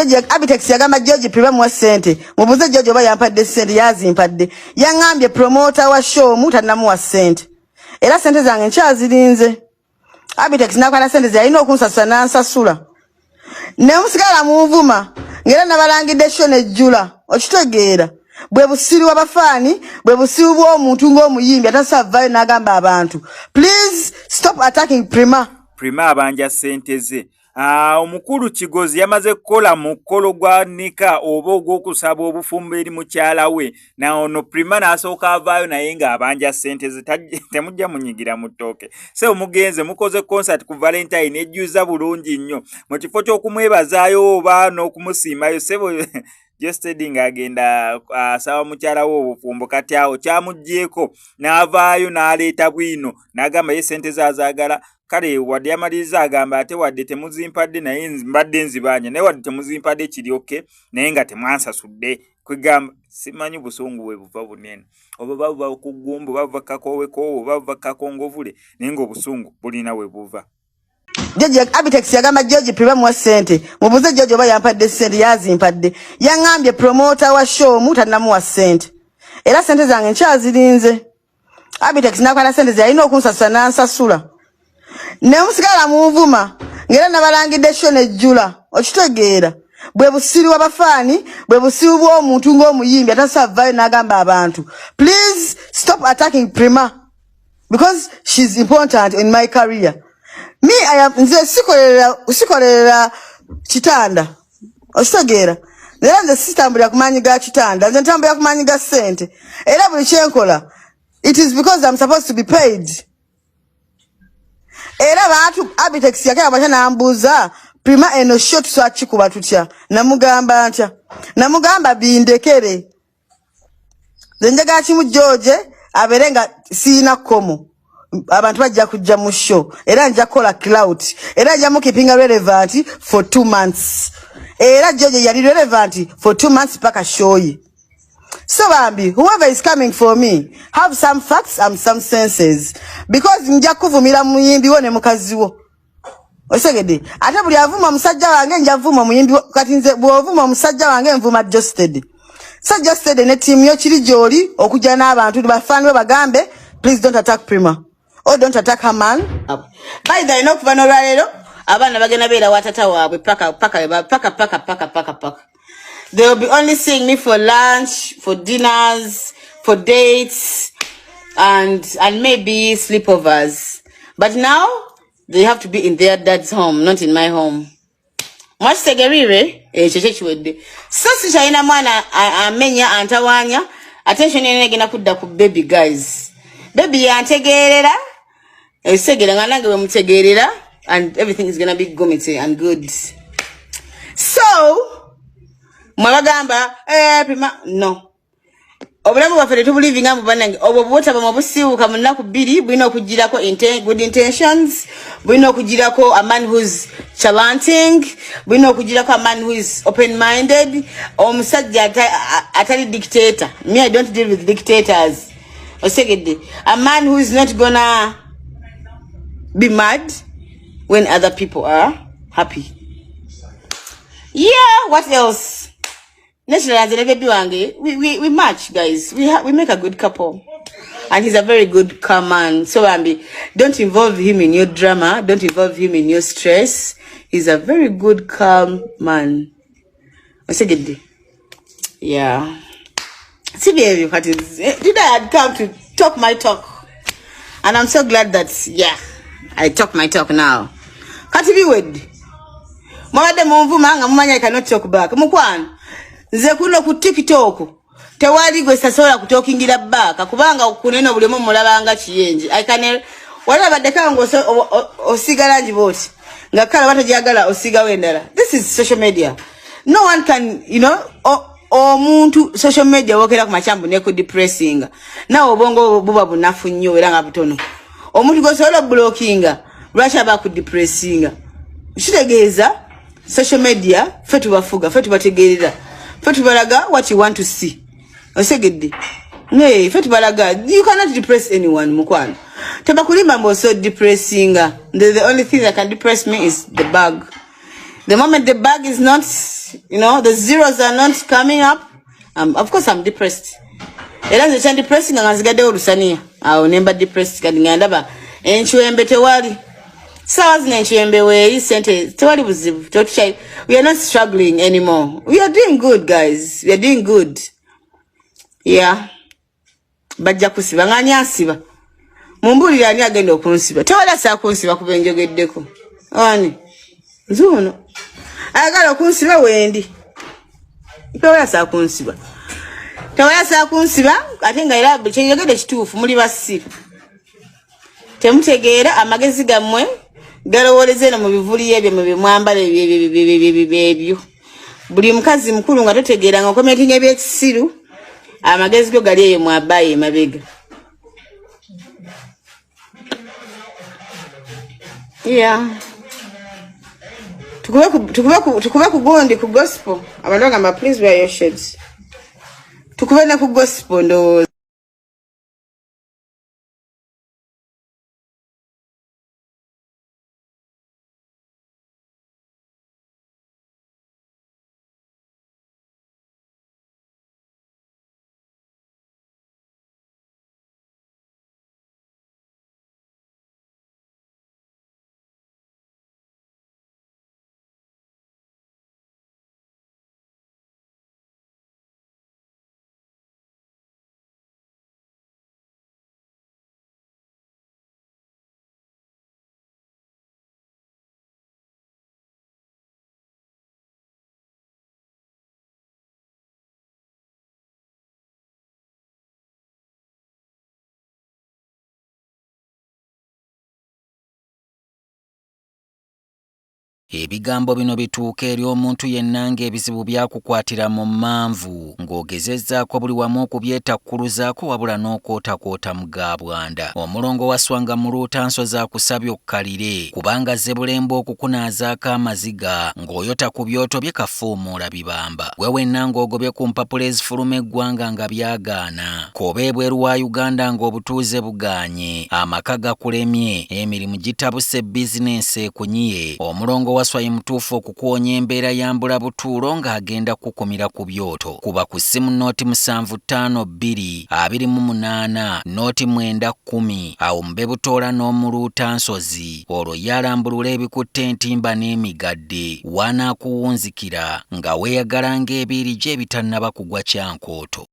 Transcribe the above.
George Abitex yagamba George Prima mu SENTE. Mubuze George oba yampadde SENTE yazimpadde. Yangambye promoter wa show mutannamu SENTE. Era SENTE zange nkyazirinze. Abitex nakwana SENTE zalina okunsasula nansasula. Ne musigala muvuma ngera nabalangidde show nejjula. Okitegeera. Bwe busiru wabafani, bwe busiru bw'omuntu ng'omuyimbi atasavayo n'agamba abantu. Please stop attacking Prima. Prima abanja SENTE ze. Omukulu Kigozi yamaze kukola mukolo gwa nika oba ogw'okusaba obufumbo eri mukyala we. Na ono Prima n'asooka avaayo naye ng'abanja SENTE ze temujja munyigira mu ttooke. So mugenze mukoze concert ku Valentine ejjuza bulungi nnyo. Mu kifo ky'okumwebazaayo oba n'okumusiimayo sebo Geosteady ng'agenda asaba mukyala we obufumbo kati awo kyamuggyeko n'avaayo n'aleeta bwino n'agamba ye SENTE zazaagala. Kale wadde amaliriza agamba ate wadde temuzimpadde naye mbadde nzibanja naye wadde temuzimpadde kiryoke naye nga temwansasudde kwegamba simanyi busungu bwe buva bunene oba bava ku ggumbu bava kakowekoowo bava kakongovule naye ng'obusungu bulina we buva. George Abitex yagamba George Prima mu SENTE. Mubuze George oba yampadde SENTE yazimpadde. Yangambye promoter wa show mutannamu SENTE. Era SENTE zange nkyazirinze. Abitex nakwana SENTE zalina okunsasula nansasula. Ne musigala muvuma ngera nabalangidde show nejjula. Okitegeera. Bwe busiru wabafani, bwe busiru bw'omuntu ng'omuyimbi atasavayo n'agamba abantu. Please stop attacking Prima because she's important in my career. Me, I am nze sikolera kitanda. Okitegeera. Nera nze sitambulira kumanyi ga kitanda. Nze ntambulira kumanyi ga SENTE. Era buli kyenkola. It is because I'm supposed to be paid. Era bantu Abitex yakaya basha nambuza Prima eno shot swachi kuba tutya. Namugamba ntya. Namugamba bindekere. Zenjaga kimu George aberenga sina komo. Abantu bajja kujja mu show era nja kola cloud era nja mukipinga relevant for 2 months era George yali relevant for 2 months paka show ye. So bambi whoever is coming for me have some facts and some senses because nja kuvumira muyimbi wone mukazi wo osegede ate buli avuma musajja wange nja vuma muyimbi kati nze bwovuma musajja wange mvuma Geosteady. So Geosteady ne team yo kiri joli okujja n'abantu bafani bagambe please don't attack Prima. Oh, don't attack her man. By the enough vanoralero, abana bagena bera watata wawe paka. They will be only seeing me for lunch, for dinners, for dates, and maybe sleepovers. But now they have to be in their dad's home, not in my home. Much tegerire, chechechwede. So sichaina mwana amenya antawanya. Attention yene gena kudda ku baby guys. Baby yantegerera. Segera nganage we mutegerera and everything is gonna be gomite and good. So mwagamba Prima no. Obulamu bwaffe tubuliving amu banange obwo bwota bamubusiuka munaku bbiri bwino okugirako good intentions bwino okugirako a man who's chalanting bwino okugirako a man who is open minded omusajja atali dictator. Me, I don't deal with dictators. Osegede a man who is not gonna be mad when other people are happy. Yeah, what else? We match, guys. We make a good couple. And he's a very good calm man. So don't involve him in your drama. Don't involve him in your stress. He's a very good calm man. Yeah. See, baby, what is did I had come to talk my talk? And I'm so glad that I talk my talk now. Katibi wed. Mwade mvuma mumanya I cannot talk back. Mukwan. Nze kuno ku TikTok. Tewali gwe sasola kutokingira back. Kubanga kuneno bulemo mulabanga kiyenje. I can wala badeka ngo osigala njiboti. Ngakala batajagala osiga wendala. This is social media. No one can, omuntu social media wokera ku machambu neko depressing. Na obongo buba bunafu nnyo era nga butono. Omuntu gosola blockinga. Lwasha ba ku depressing. Kitegeeza social media fetu bafuga fetu bategerera fetu balaga what you want to see. Osegedde ne fetu balaga you cannot depress anyone mukwano. Tabakulimba mbo so depressing. The only thing that can depress me is the bag. The moment the bag is not You know, the zeros are not coming up. Of course, I'm depressed. Era nze kya depressing nga nzigaddewo olusaniya. Awo nemba depressed kati nga ndaba enkiwembe tewali. Saawa zino enkiwembe weeri sente tewali buzibu. We are not struggling anymore. We are doing good, guys. We are doing good. Yeah. Bajja kusiba nga ani asiba. Mumbulira ani agenda okunsiba. Tewali asaa kunsiba kuba enjogeddeko. Ani? Nzuuno. Ayagala okunsiba wendi. Tewali asaa kunsiba. Tewaya kunsiba ate nga era kyeyogedde kituufu muli basiru. Temutegeera amagezi gammwe galowooleze no mu bivuli ebyo mu bimwambala ebyo. Buli mukazi mukulu nga totegeera nga komenti ebyekisiru amagezi go gali eyo mu abaye mabega. Yeah. Tukube ku gondi ku gospel. Abantu bagamba please wear your shades. Tukubena ku gospel ndo Ebigambo bino bituuka eri omuntu yenna ng'ebizibu byakukwatira mu manvu ng'ogezezzaako buli wamu okubyetakkuluzaako wabula n'okootakoota mu gaabwanda. Omulongo wa Swanga mu Luutansozi akusabye okkalire kubanga zze bulembe okukunaazaako amaziga ng'oyota ku byoto bye kafuumuula bibamba. Gwe wenna ng'ogobye ku mpapula ezifuluma eggwanga nga byagaana. Koba ebweru wa Uganda ng'obutuuze bugaanye, amaka gakulemye, emirimu gitabuse bizinensi ekunyiye. Omulongo waswaye mutuufu okukuwonya embeera ya mbulabutuulo ng'agenda kukumira ku byoto. Kuba ku ssimu nooti 752228 nooti 910 awo mube butoola n'omu Luutansozi olwo yalambulula ebikutte entimba n'emigadde wanaakuwunzikira nga weeyagala ng'ebiiri gye ebitannaba kugwa kyankooto.